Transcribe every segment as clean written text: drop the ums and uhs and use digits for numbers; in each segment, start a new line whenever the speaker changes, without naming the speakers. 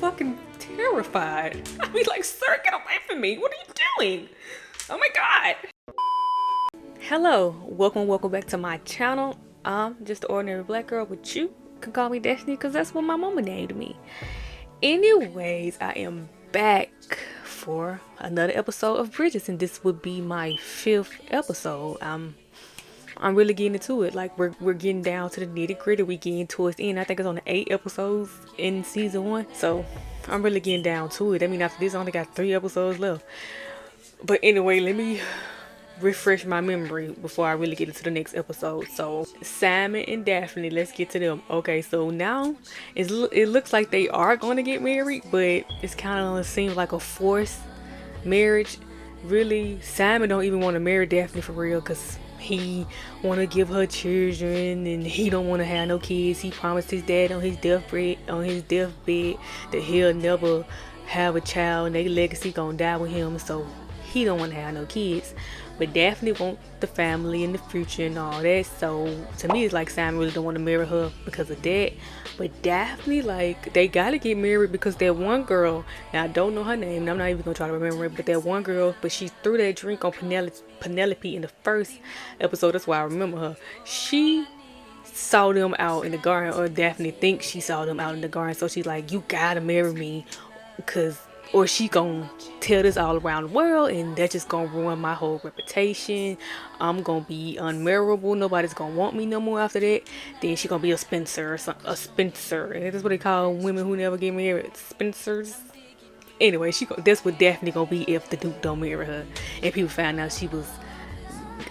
fucking terrified. I'd be like, sir, get away from me. What are you doing? Oh my God. Hello, welcome back to my channel. I'm just an ordinary black girl, but you can call me Destiny because that's what my mama named me. Anyways, I am back for another episode of Bridgerton. This would be my 5th episode. I'm really getting into it. Like we're getting down to the nitty gritty. We getting towards the end. I think it's on the 8 episodes in season 1. So I'm really getting down to it. I mean, after this, I only got 3 episodes left. But anyway, let me refresh my memory before I really get into the next episode. So Simon and Daphne, let's get to them. Okay, so now it looks like they are going to get married, but it's kind of seems like a forced marriage. Really, Simon don't even want to marry Daphne for real because he want to give her children and he don't want to have no kids. He promised his dad on his deathbed that he'll never have a child and their legacy gonna die with him, so he don't want to have no kids. But Daphne want the family in the future and all that. So to me, it's like Simon really don't want to marry her because of that. But Daphne, like, they gotta get married because that one girl, now I don't know her name, and I'm not even gonna try to remember it, but that one girl, but she threw that drink on Penelope in the first episode. That's why I remember her. She saw them out in the garden, or Daphne thinks she saw them out in the garden. So she's like, you gotta marry me, because or she gonna tell this all around the world and that's just gonna ruin my whole reputation. I'm gonna be unmarriable. Nobody's gonna want me no more after that. Then she gonna be a Spencer or a Spencer. And that's what they call women who never get married, Spencers. Anyway, that's what Daphne gonna be if the Duke don't marry her. And people found out she was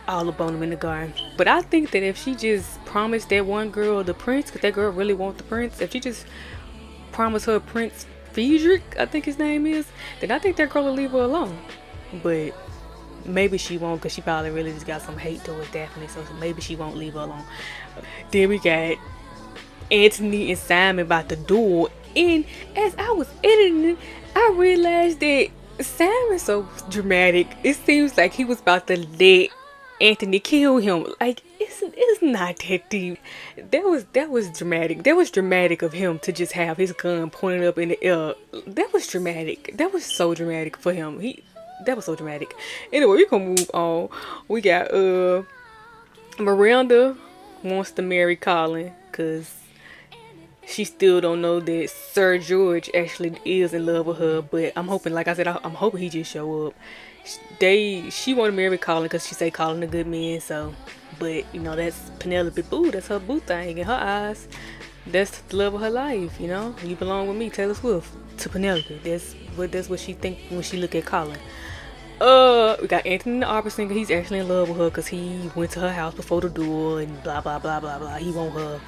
all up on him in the garden. But I think that if she just promised that one girl the prince, because that girl really wants the prince, if she just promised her Prince Friedrich, I think his name is, then I think that girl will leave her alone. But maybe she won't, because she probably really just got some hate towards Daphne, so maybe she won't leave her alone. Then we got Anthony and Simon about the duel, and as I was editing it, I realized that Simon's so dramatic. It seems like he was about to let Anthony kill him. Like, it's not that deep. That was dramatic. That was dramatic of him to just have his gun pointed up in the air. That was dramatic. That was so dramatic for him. That was so dramatic. Anyway, we gonna move on. We got Miranda wants to marry Colin because she still don't know that Sir George actually is in love with her. But I'm hoping, like I said, I'm hoping he just show up. She want to marry Colin because she say Colin a good man. So, but you know, that's Penelope boo. That's her boo thing in her eyes. That's the love of her life. You know, you belong with me, Taylor Swift, to Penelope. That's what she think when she look at Colin. We got Anthony the opera singer. He's actually in love with her because he went to her house before the duel and blah blah blah blah blah. He want her.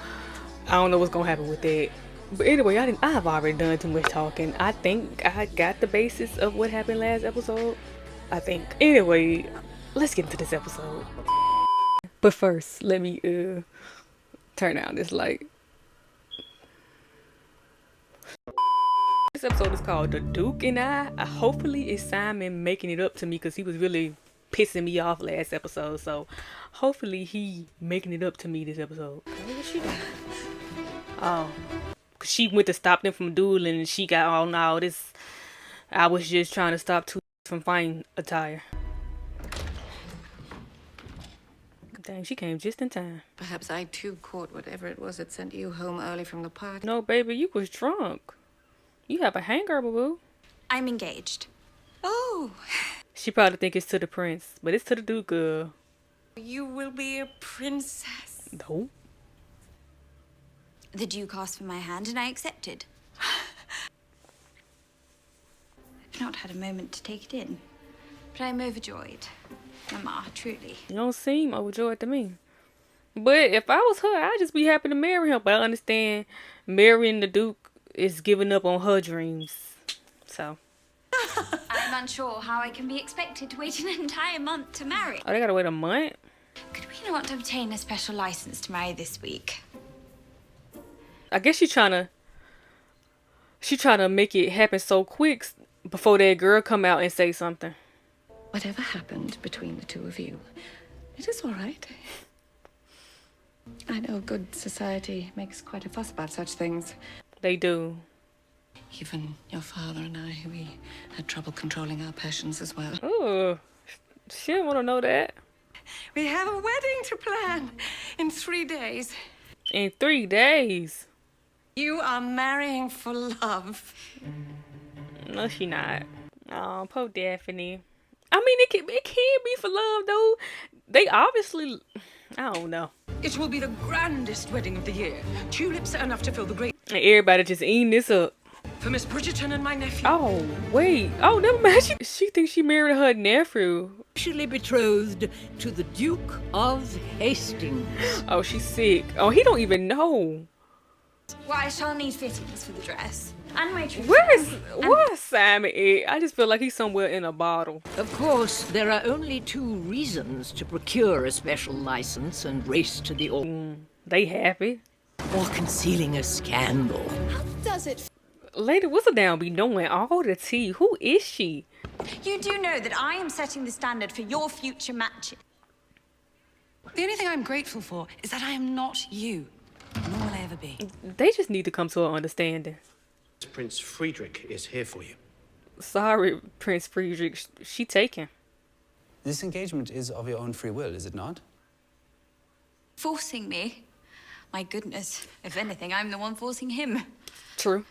I don't know what's gonna happen with that. But anyway, I have already done too much talking. I think I got the basis of what happened last episode. I think. Anyway, let's get into this episode. But first, let me turn down this light. This episode is called The Duke and I. Hopefully it's Simon making it up to me because he was really pissing me off last episode. So hopefully he making it up to me this episode. What was she doing? Oh, cause she went to stop them from dueling and she got all now this. I was just trying to stop two from finding attire. Dang, she came just in time.
Perhaps I too caught whatever it was that sent you home early from the party.
No, baby, you was drunk. You have a hangover, boo.
I'm engaged.
Oh,
She probably think it's to the prince, but it's to the Duke girl.
you will be a princess.
No.
The Duke asked for my hand and I accepted. I've not had a moment to take it in, but I'm overjoyed. Mama, truly.
You don't seem overjoyed to me. But if I was her, I'd just be happy to marry him. But I understand marrying the Duke is giving up on her dreams. So.
I'm unsure how I can be expected to wait an entire month to marry.
Oh, they gotta wait a month?
Could we not obtain a special license to marry this week?
I guess she trying to make it happen so quick before that girl come out and say something.
Whatever happened between the two of you, it is all right. I know good society makes quite a fuss about such things.
They do.
Even your father and I, we had trouble controlling our passions as well.
Oh, she didn't want to know that.
We have a wedding to plan in 3 days.
In 3 days.
You are marrying for love.
No, she not. Oh, poor Daphne. I mean, it can be for love, though. They obviously, I don't know.
It will be the grandest wedding of the year. Tulips are enough to fill the great...
And everybody just eating this up.
For Miss Bridgerton and my nephew.
Oh, wait. Oh, never mind. She thinks she married her nephew.
Officially betrothed to the Duke of Hastings.
Oh, she's sick. Oh, he don't even know.
Well, I shall need fittings for the dress. And my trousseau.
Where's Simon at? I just feel like he's somewhere in a bottle.
Of course, there are only 2 reasons to procure a special license and race to the
They happy.
or concealing a scandal.
Does it?
Lady Whistledown be knowing all the tea. Who is she?
You do know that I am setting the standard for your future matches.
The only thing I'm grateful for is that I am not you. Nor will I ever be.
They just need to come to an understanding.
Prince Friedrich is here for you.
Sorry, Prince Friedrich. She taken.
This engagement is of your own free will, is it not?
Forcing me? My goodness. If anything, I'm the one forcing him.
True.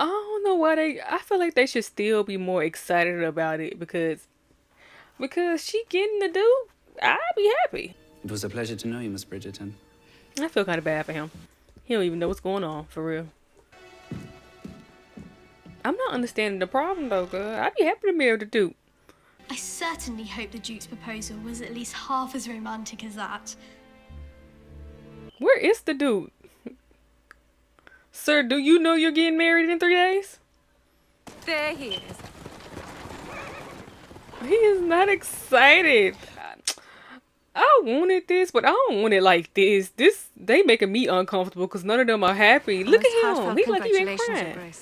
I don't know why I feel like they should still be more excited about it because she getting the dude. I'd be happy.
It was a pleasure to know you, Miss Bridgerton.
I feel kind of bad for him. He don't even know what's going on, for real. I'm not understanding the problem though, girl. I'd be happy to marry the dude.
I certainly hope the Duke's proposal was at least half as romantic as that.
Where is the dude? Sir, do you know you're getting married in 3 days?
There he is.
He is not excited. I wanted this, but I don't want it like this. They making me uncomfortable because none of them are happy. Look at him. He like he ain't crying.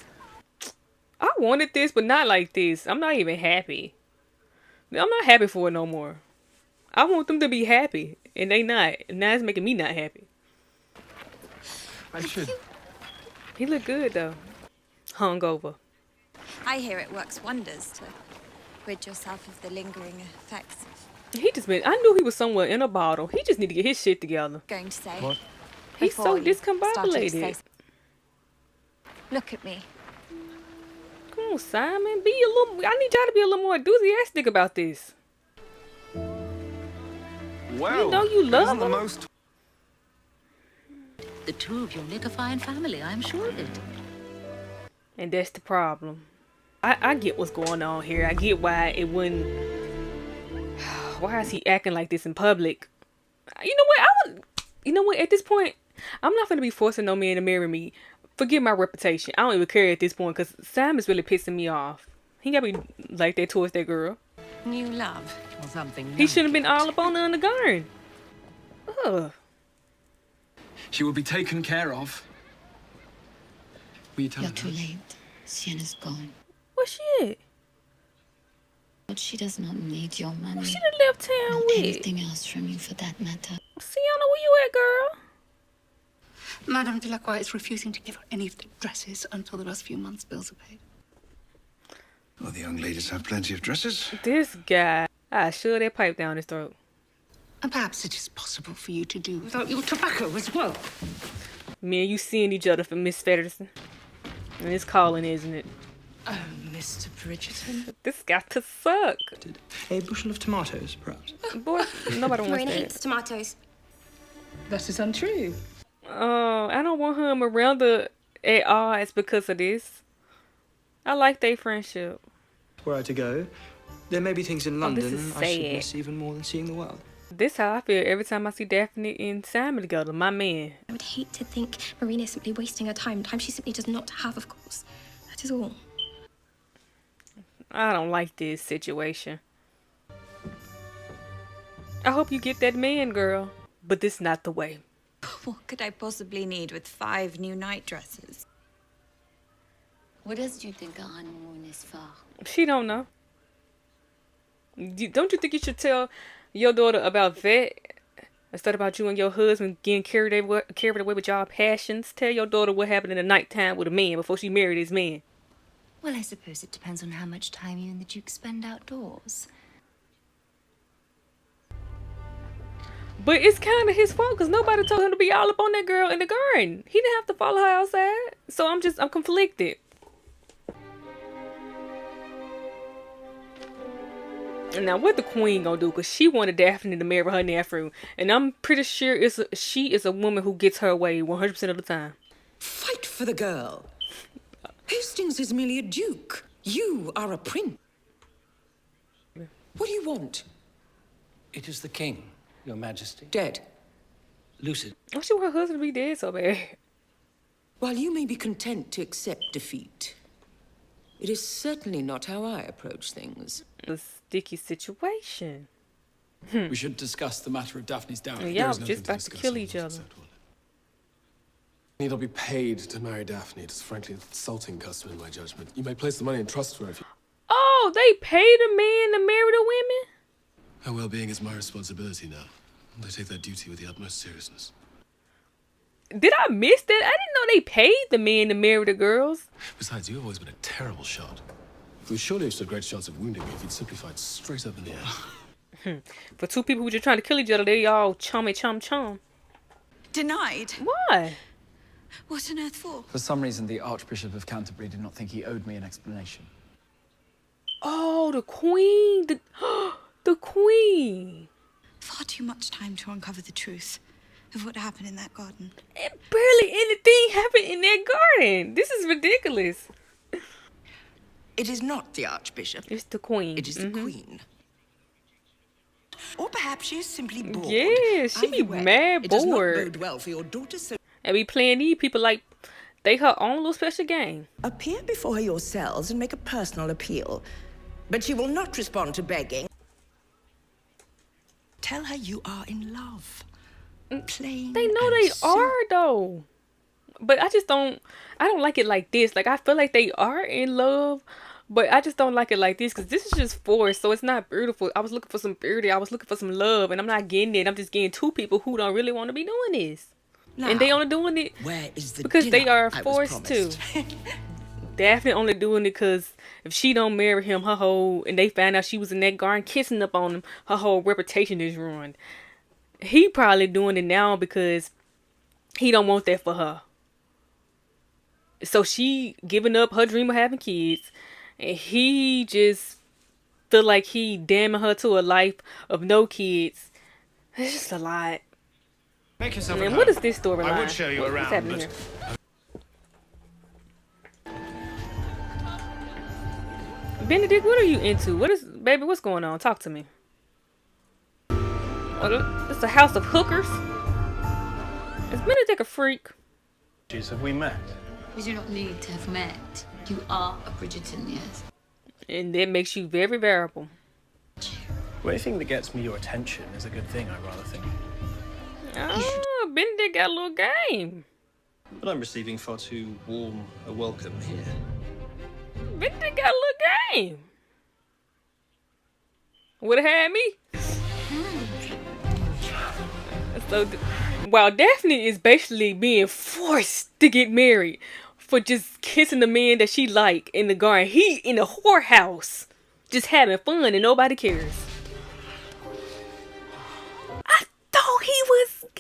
I wanted this, but not like this. I'm not even happy. I'm not happy for it no more. I want them to be happy, and they not. And now it's making me not happy.
I should.
He look good though. Hungover.
I hear it works wonders to rid yourself of the lingering effects of
He just been. I knew he was somewhere in a bottle. He just need to get his shit together.
going to say.
What?
He's so
before you started to
discombobulated.
say- Look at me.
Come on, Simon. Be a little. I need y'all to be a little more enthusiastic about this.
Well,
You know you love
isn't the
him.
most
The 2 of you make a fine family, I'm sure of it.
And that's the problem. I get what's going on here. I get why it wouldn't. Why is he acting like this in public? You know what? You know what? At this point, I'm not gonna be forcing no man to marry me. Forget my reputation. I don't even care at this point because Simon's really pissing me off. He gotta be like that towards that girl.
New love.
Or something.
He shouldn't have been all up on her in the garden. Ugh.
She will be taken care of. Will you tell
You're
her?
too late. Sienna's gone.
Where's she at?
But she does not need your money.
She done left town
or
with.
anything else from you for that matter.
Sienna, where you at, girl?
Madame Delacroix is refusing to give her any of the dresses until the last few months' bills are paid.
Well, the young ladies have plenty of dresses.
This guy. I shove that pipe down his throat.
And perhaps it is possible for you to do without your tobacco as well.
Me and you seeing each other for Miss Fedderson. And it's calling, isn't it?
Oh, Mr. Bridgerton.
This got to suck.
A bushel of tomatoes, perhaps.
Boy, nobody wants
Marina
that.
hates tomatoes.
That is untrue.
I don't want her and Miranda at odds because of this. I like their friendship.
Were I to go, there may be things in
Oh, this
London
is
I should
sad.
miss even more than seeing the world.
This how I feel every time I see Daphne and Simon together. My man.
I would hate to think Marina is simply wasting her time. Time she simply does not have, of course. That is all.
I don't like this situation. I hope you get that man, girl. But this not the way.
What could I possibly need with 5 new night dresses?
What else do you think a honeymoon is for?
She don't know. Don't you think you should tell your daughter about that instead about you and your husband getting carried away with y'all passions? Tell your daughter what happened in the nighttime with a man before she married his man.
Well, I suppose it depends on how much time you and the Duke spend outdoors.
But it's kind of his fault because nobody told him to be all up on that girl in the garden. He didn't have to follow her outside. So I'm conflicted. Now what the queen gonna do? Because she wanted Daphne to marry her nephew. And I'm pretty sure she is a woman who gets her way 100% of the time.
Fight for the girl. Hastings is merely a duke. You are a prince. What do you want?
It is the king, your majesty.
Dead.
Lucid.
I wish her husband be dead so bad.
While you may be content to accept defeat, it is certainly not how I approach things.
A sticky situation.
We should discuss the matter of Daphne's dowry.
Y'all just about to kill each other.
Need not be paid to marry Daphne. It is frankly an insulting custom in my judgment. You may place the money in trust for her if you...
Oh, they pay the men to marry the women?
Her well-being is my responsibility now. And I take that duty with the utmost seriousness.
Did I miss that? I didn't know they paid the men to marry the girls.
Besides, you have always been a terrible shot. You surely have stood a great chance of wounding me if you'd simply fired straight up in the air.
For two people who just trying to kill each other, they all chum.
Denied?
Why?
What on earth for?
For some reason, the Archbishop of Canterbury did not think he owed me an explanation.
Oh, the queen. The queen.
Far too much time to uncover the truth of what happened in that garden.
And barely anything happened in that garden. This is ridiculous.
It is not the Archbishop.
It's the queen.
It is the Queen. Or perhaps she is simply bored.
Yeah, she be mad
it does not
bored.
bode well for your daughter, so
And be playing these people like they her own little special game.
appear before her yourselves and make a personal appeal. But she will not respond to begging. Tell her you are in love. Plain
They know
and
they
simple.
are though. But I don't like it like this. Like I feel like they are in love, but I just don't like it like this because this is just forced, so it's not beautiful. I was looking for some beauty, I was looking for some love, and I'm not getting it. I'm just getting two people who don't really want to be doing this.
Now,
and they only doing it
where is the
because they
dinner
are
I was
forced to.
promised?
Daphne only doing it because if she don't marry him, and they found out she was in that garden kissing up on him, her whole reputation is ruined. He probably doing it now because he don't want that for her. So she giving up her dream of having kids, and he just feel like he damning her to a life of no kids. It's just a lot.
Make yourself
And what is this storyline?
I would show you
What's
around,
happening
but...
here? Benedict, what are you into? Baby, what's going on? Talk to me. Oh, this is a house of hookers? Is Benedict a freak?
Have we met?
We do not need to have met. You are a Bridgerton, yes.
And that makes you very variable.
Well, anything that gets me your attention is a good thing, I rather think.
Oh, Benedict got a little game.
But I'm receiving far too warm a welcome here.
Benedict got a little game. Would have had me. So, while Daphne is basically being forced to get married for just kissing the man that she like in the garden, he in a whorehouse just having fun and nobody cares.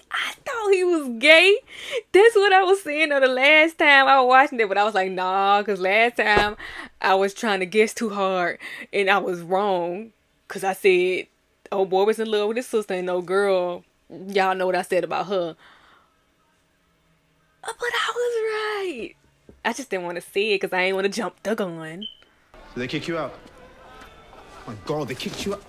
I thought he was gay. That's what I was saying the last time I was watching it, but I was like, nah, because last time I was trying to guess too hard and I was wrong because I said, oh boy was in love with his sister and no girl. Y'all know what I said about her. But I was right. I just didn't want to say it because I ain't want to jump the gun.
Did they kick you out? Oh my God, they kicked you out.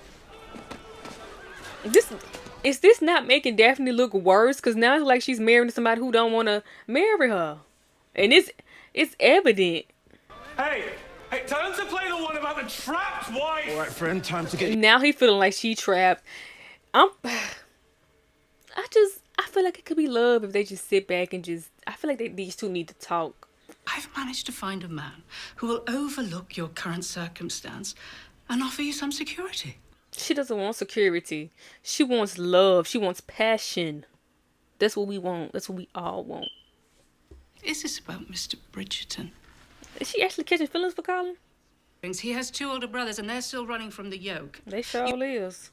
Is this not making Daphne look worse? Because now it's like she's marrying somebody who don't want to marry her. And it's evident.
Hey, tell them to play the one about the trapped wife. All right, friend, time to get...
Now he feeling like she trapped. I feel like it could be love if they just sit back and I feel like these two need to talk.
I've managed to find a man who will overlook your current circumstance and offer you some security.
She doesn't want security. She wants love. She wants passion. That's what we want. That's what we all want.
Is this about Mr. Bridgerton?
Is she actually catching feelings for Colin?
He has 2 older brothers, and they're still running from the yoke.
They sure is.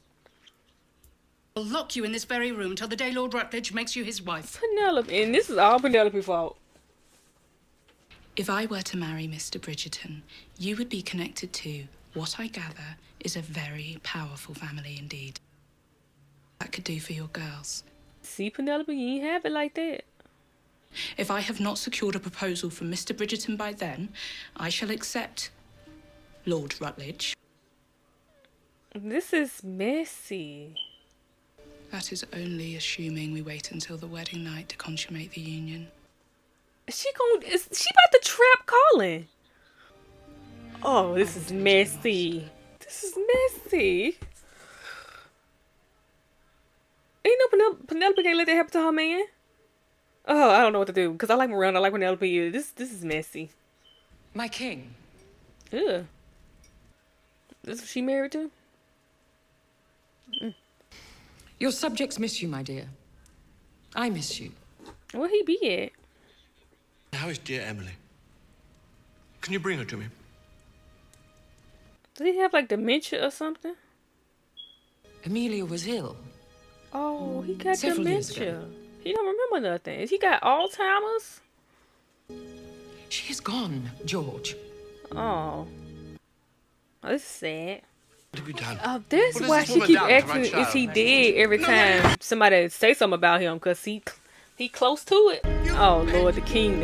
I'll lock you in this very room till the day Lord Rutledge makes you his wife.
Penelope, and this is all Penelope's fault.
If I were to marry Mr. Bridgerton, you would be connected to what I gather is a very powerful family indeed. That could do for your girls.
See, Penelope, you ain't have it like that.
If I have not secured a proposal from Mr. Bridgerton by then, I shall accept Lord Rutledge.
This is messy.
That is only assuming we wait until the wedding night to consummate the union.
Is she about to trap Colin? Oh, this is messy. This is messy. Ain't no Penelope can't let that happen to her man. Oh, I don't know what to do. Because I like Miranda, I like Penelope. This is messy.
My king.
Ugh. This is what she married to?
Your subjects miss you, my dear. I miss you.
Where he be at?
How is dear Emily? Can you bring her to me?
Does he have like dementia or something?
Amelia was ill.
Oh, he got
Several years
dementia.
ago.
He don't remember nothing. Is he got Alzheimer's?
She is gone, George.
Oh. Oh, this is sad.
What have you done?
Oh, that's
What has
why
this
she
woman
keep
done to my
asking is he
child?
dead every time somebody say something about him, because he close to it. Oh Lord, the king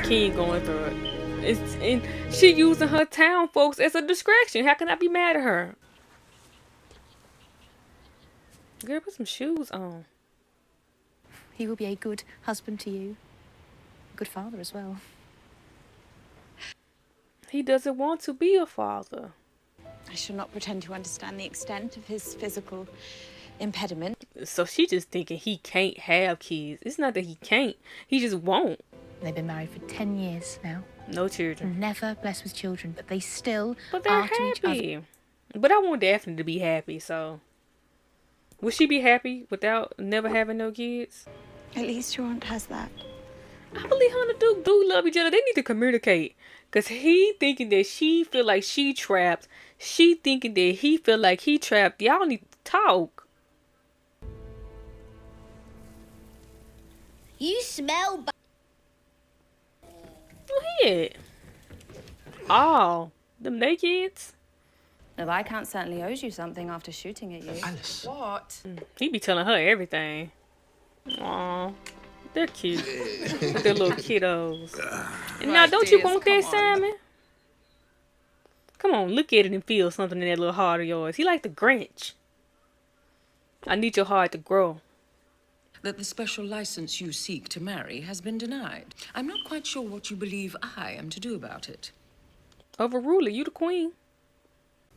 going through it. And she using her town folks as a distraction. How can I be mad at her? Girl, put some shoes on.
He will be a good husband to you. A good father as well.
He doesn't want to be a father.
I shall not pretend to understand the extent of his physical impediment.
So she just thinking he can't have kids. It's not that he can't. He just won't.
They've been married for 10 years now.
No children.
Never blessed with children, but they still
But they're
are to each other.
happy. But I want Daphne to be happy, so. Would she be happy without never having no kids?
At least your aunt has that.
I believe her and the Duke do love each other. They need to communicate. Because he thinking that she feel like she trapped. She thinking that he feel like he trapped. Y'all need to talk.
You smell
Who he at? Oh, them they kids?
No, I can't certainly owe you something after shooting at you.
Alice.
What?
He be telling her everything. Aw, they're cute. They're little kiddos. And now, don't you want that, Simon? Come on, look at it and feel something in that little heart of yours. He like the Grinch. I need your heart to grow.
That the special license you seek to marry has been denied. I'm not quite sure what you believe I am to do about it.
Overrule it. You the queen.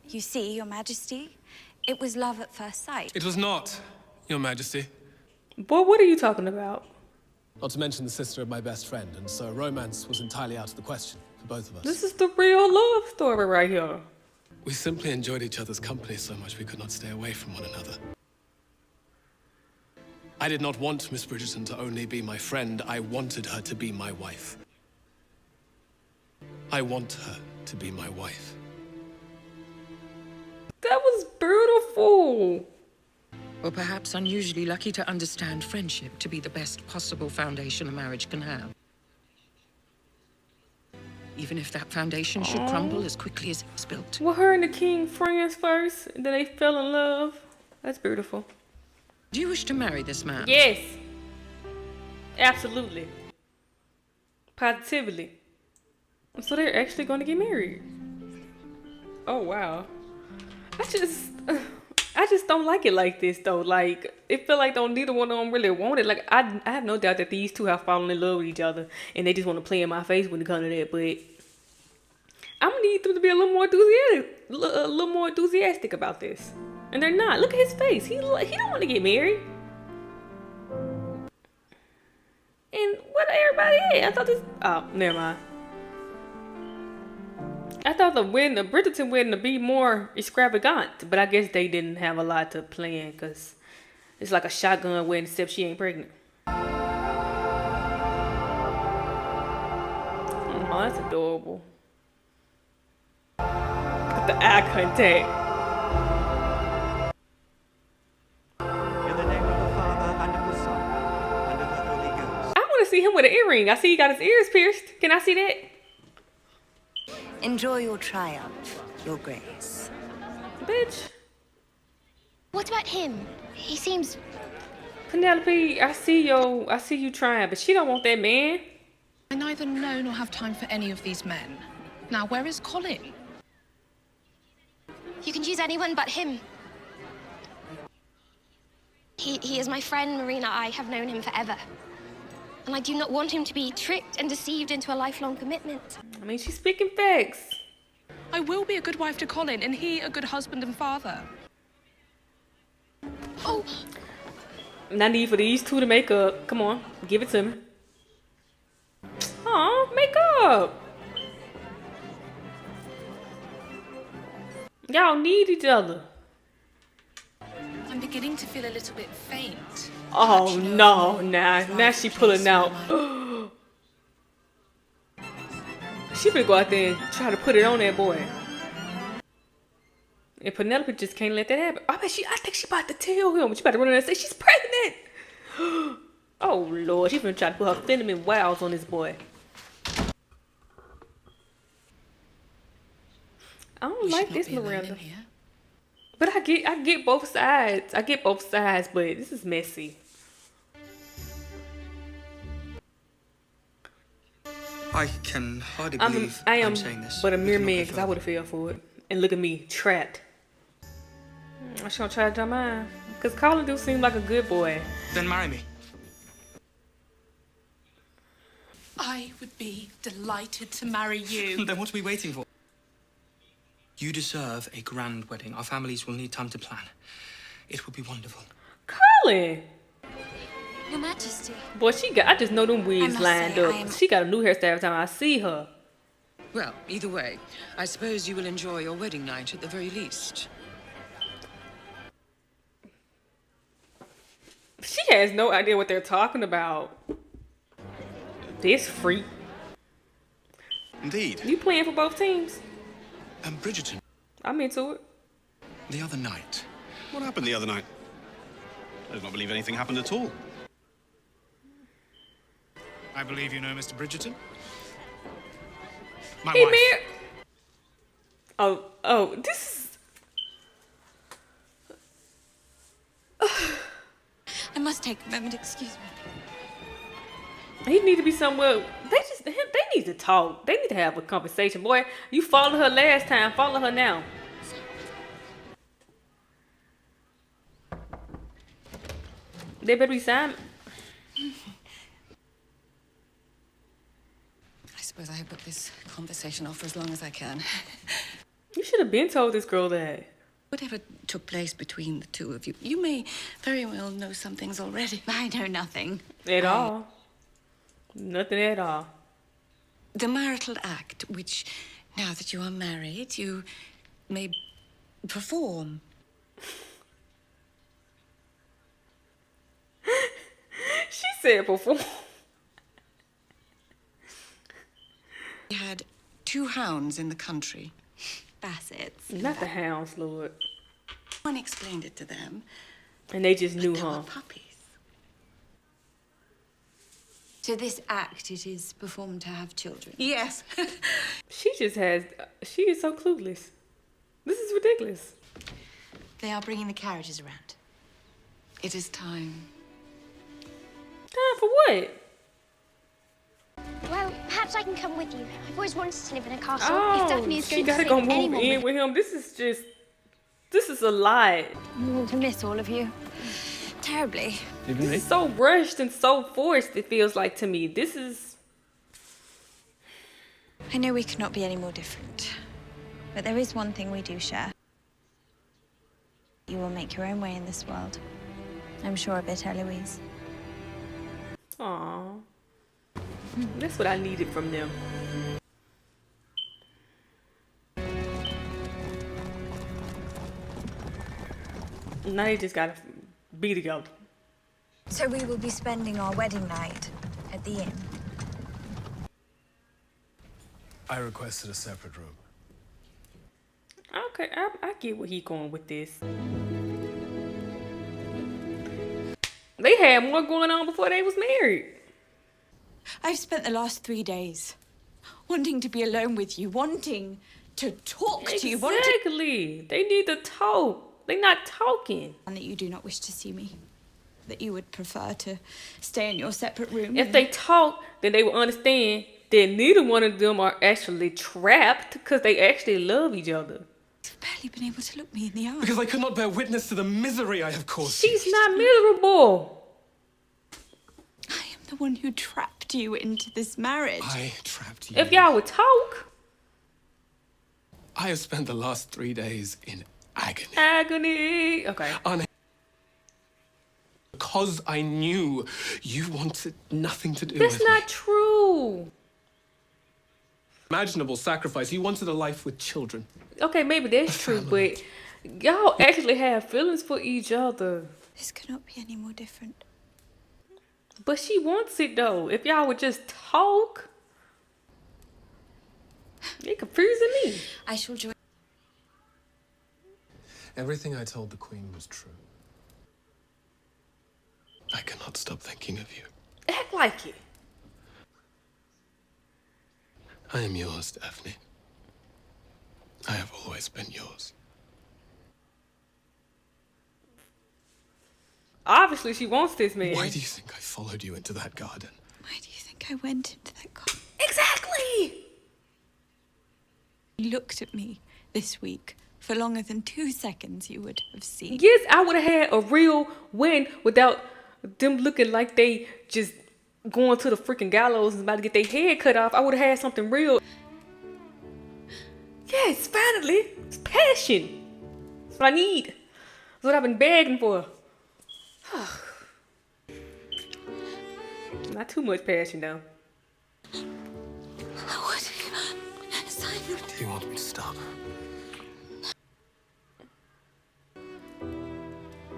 You see, Your Majesty, it was love at first sight.
It was not, Your Majesty.
Boy, what are you talking about?
Not to mention the sister of my best friend, and so romance was entirely out of the question for both of us.
This is the real love story right here.
We simply enjoyed each other's company so much we could not stay away from one another. I did not want Miss Bridgerton to only be my friend. I wanted her to be my wife. I want her to be my wife.
That was beautiful.
Or perhaps unusually lucky to understand friendship to be the best possible foundation a marriage can have. Even if that foundation should crumble as quickly as it was built.
Well, her and the king friends first, and then they fell in love. That's beautiful.
Do you wish to marry this man?
Yes. Absolutely. Positively. So they're actually going to get married. Oh, wow. I just don't like it like this, though. Like, it feel like neither one of them really want it. Like, I have no doubt that these two have fallen in love with each other, and they just want to play in my face when it comes to that. But I'm gonna need them to be a little more enthusiastic about this, and they're not. Look at his face. He don't want to get married. And what everybody at? I thought this. Oh, never mind. I thought the Bridgerton wedding to be more extravagant, but I guess they didn't have a lot to plan because it's like a shotgun wedding except she ain't pregnant. Oh, that's adorable. The eye contact.
In the name of the Father, and of the Son, and of the Holy Ghost.
I want to see him with an earring. I see he got his ears pierced. Can I see that?
Enjoy your triumph, Your Grace.
Bitch.
What about him? He seems...
Penelope, I see you trying, but she don't want that man.
I neither know nor have time for any of these men. Now, where is Colin?
You can choose anyone but him. He is my friend, Marina. I have known him forever. And I do not want him to be tricked and deceived into a lifelong commitment.
I mean, she's speaking facts.
I will be a good wife to Colin, and he a good husband and father.
Oh!
Not need for these two to make up. Come on, give it to me. Aw, make up. Y'all need each other.
I'm beginning to feel a little bit faint.
Oh no, now she pulling out. She finna go out there and try to put it on that boy. And Penelope just can't let that happen. I think she about to tell him. She about to run in there and say she's pregnant. Oh Lord, she finna try to put her cinnamon wows on this boy. I don't like this, Miranda. But I get both sides. I get both sides, but this is messy.
I can hardly believe I'm saying this.
But a mere man, because I would have fell for it. And look at me, trapped. I should try to try mine. Because Colin do seem like a good boy.
Then marry me.
I would be delighted to marry you.
Then what are we waiting for? You deserve a grand wedding. Our families will need time to plan. It will be wonderful.
Colin!
Your Majesty.
Boy, I just know them wigs lined
say,
up. She got a new hairstyle every time I see her.
Well, either way, I suppose you will enjoy your wedding night at the very least.
She has no idea what they're talking about. This freak.
Indeed.
You playing for both teams?
Bridgerton.
I'm into it.
The other night.
What happened the other night? I do not believe anything happened at all.
I believe you know Mr. Bridgerton. My
Hey,
wife.
man. Oh, this is...
I must take a moment, excuse me.
He need to be somewhere. They need to talk. They need to have a conversation. Boy, you followed her last time. Follow her now. They better be Simon.
I suppose I have put this conversation off for as long as I can.
You should have been told this girl that.
Whatever took place between the two of you, you may very well know some things already.
I know nothing.
At all. Nothing at all.
The marital act, which, now that you are married, you may perform.
She said perform.
We had 2 hounds in the country.
Bassets.
Not the hounds, Lord.
One explained it to them.
And they just knew,
But they
huh?
were puppies.
So this act, it is performed to have children?
Yes.
She is so clueless. This is ridiculous.
They are bringing the carriages around.
It is time.
Time for what?
Well, perhaps I can come with you. I've always wanted to live in a castle.
Oh,
If Daphne is
she
going to
gotta
stay
go
with
move
anyone
in with him. This is a lot.
I want to miss all of you. Terribly.
This is so rushed and so forced, it feels like to me. This is...
I know we cannot be any more different. But there is one thing we do share. You will make your own way in this world. I'm sure of it, Eloise.
Aww. That's what I needed from them. Now they just gotta be together.
So we will be spending our wedding night at the inn.
I requested a separate room.
I Okay, I get where he going with this. They had more going on before they was married.
I've spent the last 3 days wanting to be alone with you, wanting to talk to you, wanting...
Exactly. They need to talk. They're not talking.
And that you do not wish to see me. That you would prefer to stay in your separate room.
If they talk, then they will understand that neither one of them are actually trapped because they actually love each other.
You've barely been able to look me in the eye.
Because I could not bear witness to the misery I have caused.
She's not miserable.
I am the one who trapped you into this marriage.
I trapped you.
If y'all would talk.
I have spent the last 3 days in agony.
Agony. Okay.
Because I knew you wanted nothing to do
That's
with me.
not true.
Imaginable sacrifice. You wanted a life with children.
Okay, maybe that's true, but y'all actually have feelings for each other.
This cannot be any more different.
But she wants it though. If y'all would just talk. You're confusing me.
I shall join.
Everything I told the Queen was true. I cannot stop thinking of you.
Act like it.
I am yours, Daphne. I have always been yours.
Obviously, she wants this man.
Why do you think I followed you into that garden?
Why do you think I went into that garden?
Exactly!
You looked at me this week for longer than 2 seconds, you would have seen.
Yes, I would have had a real win without them looking like they just going to the freaking gallows and about to get their head cut off. I would have had something real. Yes, finally. It's passion. That's what I need. That's what I've been begging for. Not too much passion, though.
What? Simon.
Do you want me to stop?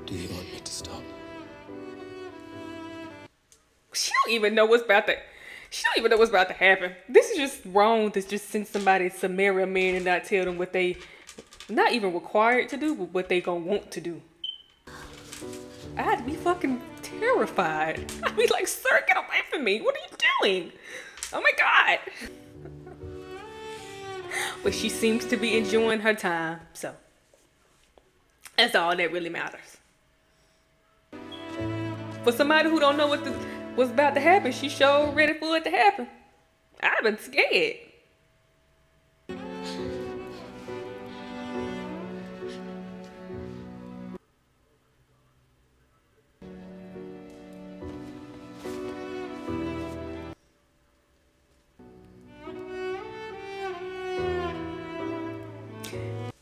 Do you want me to stop?
She don't even know what's about to. She don't even know what's about to happen. This is just wrong to just send somebody to marry a man and not tell them what they, not even required to do, but what they gonna want to do. I'd be fucking terrified. I'd be like, sir, get away from me. What are you doing? Oh my God. But she seems to be enjoying her time, so that's all that really matters. For somebody who don't know what's about to happen, she sure ready for it to happen. I've been scared.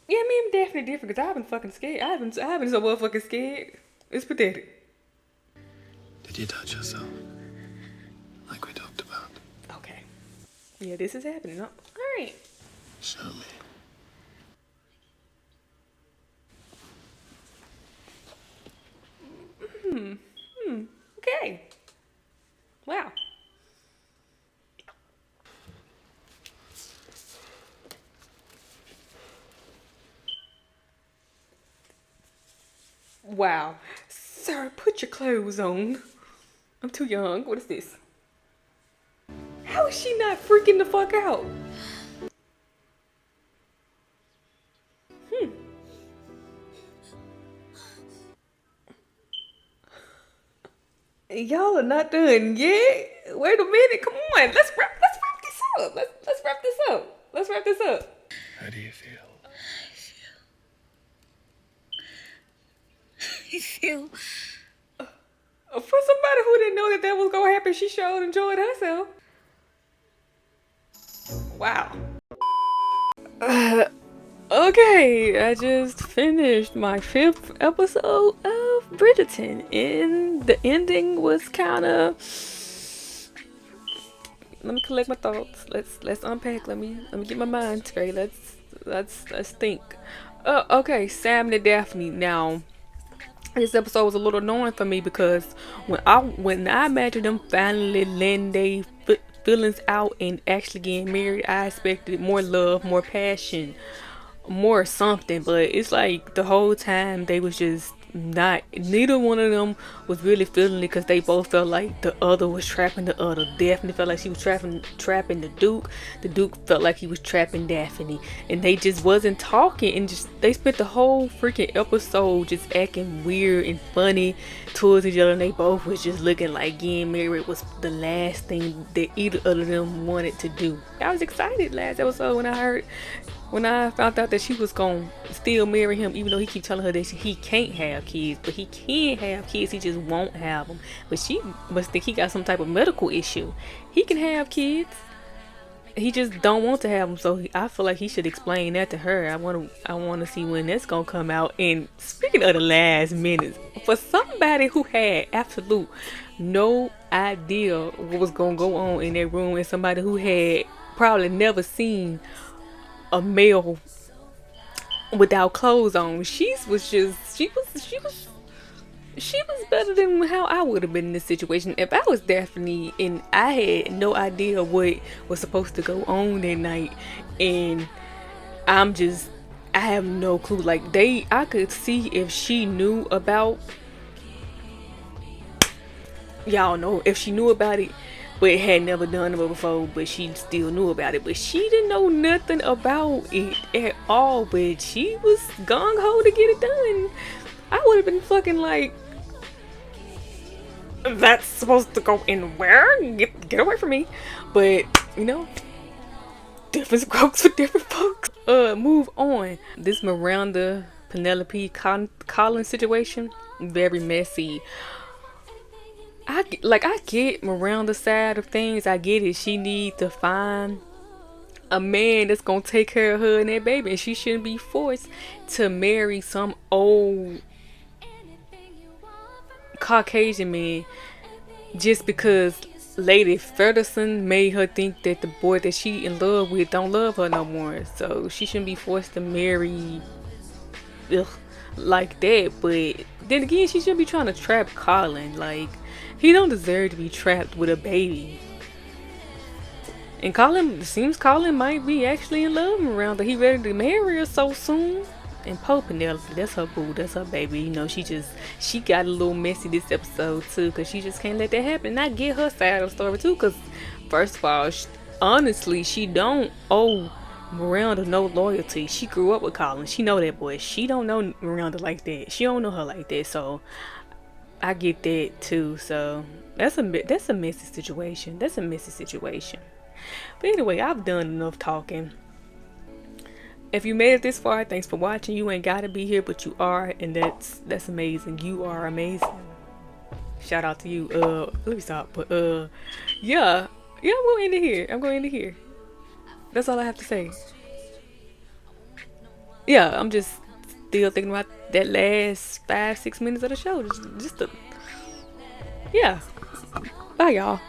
Yeah, me and Daphne different because I've been fucking scared. I've been so motherfucking scared. It's pathetic.
Did you touch yourself? Like we talked about.
Okay. Yeah, this is happening. All right.
Show me.
Okay. Wow. Wow. Sir, put your clothes on. I'm too young. What is this? How is she not freaking the fuck out? Y'all are not done yet. Wait a minute. Come on. Let's wrap this up. Let's wrap this up. Let's wrap this up.
How do you feel?
I feel...
For somebody who didn't know that was gonna happen, she sure enjoyed herself. Wow. Okay, I just finished my 5th episode of Bridgerton, and the ending was kind of. Let me collect my thoughts. Let's unpack. Let me get my mind straight. Let's think. Okay, Sam and Daphne. Now, this episode was a little annoying for me because when I imagined them finally letting their feelings out and actually getting married, I expected more love, more passion. more something, but it's like the whole time they was just not, neither one of them was really feeling it, because they both felt like the other was trapping the other. Daphne felt like she was trapping the Duke felt like he was trapping Daphne, and they just wasn't talking, and just they spent the whole freaking episode just acting weird and funny towards each other, and they both was just looking like getting married was the last thing that either of them wanted to do. I was excited last episode when I found out that she was gonna still marry him, even though he keep telling her that he can't have kids, but he can have kids, he just won't have them. But she must think he got some type of medical issue. He can have kids, he just don't want to have them. So I feel like he should explain that to her. I want to see when that's gonna come out. And speaking of the last minutes, for somebody who had absolute no idea what was gonna go on in that room, and somebody who had probably never seen a male without clothes on, she was better than how I would have been in this situation. If I was Daphne and I had no idea what was supposed to go on that night, and I have no clue. Like I could see if she knew about, y'all know, if she knew about it but had never done it before, but she still knew about it, but she didn't know nothing about it at all, but she was gung-ho to get it done. I would have been fucking like, that's supposed to go in where? Get away from me. But you know, different strokes for different folks. Move on. This Miranda Penelope Collins situation, very messy. I get Miranda's side of things. I get it. She needs to find a man that's gonna take care of her and that baby, and she shouldn't be forced to marry some old Caucasian man just because Lady Ferguson made her think that the boy that she in love with don't love her no more. So she shouldn't be forced to marry like that. But then again, she shouldn't be trying to trap Colin. Like, he don't deserve to be trapped with a baby. And Colin might be actually in love with Miranda. He ready to marry her so soon. And Poe Penelope, that's her boo, that's her baby. You know, she got a little messy this episode too, because she just can't let that happen. And I get her side of the story too, because first of all, honestly, she don't owe Miranda no loyalty. She grew up with Colin. She know that boy. She don't know Miranda like that. She don't know her like that. So I get that too. So that's a messy situation. That's a messy situation. But anyway, I've done enough talking. If you made it this far, thanks for watching. You ain't gotta be here, but you are, and that's amazing. You are amazing. Shout out to you. Let me stop. But yeah, I'm gonna end it here. I'm gonna end it here. That's all I have to say. Yeah, I'm just still thinking about that last 5-6 minutes of the show. Yeah. Bye, y'all.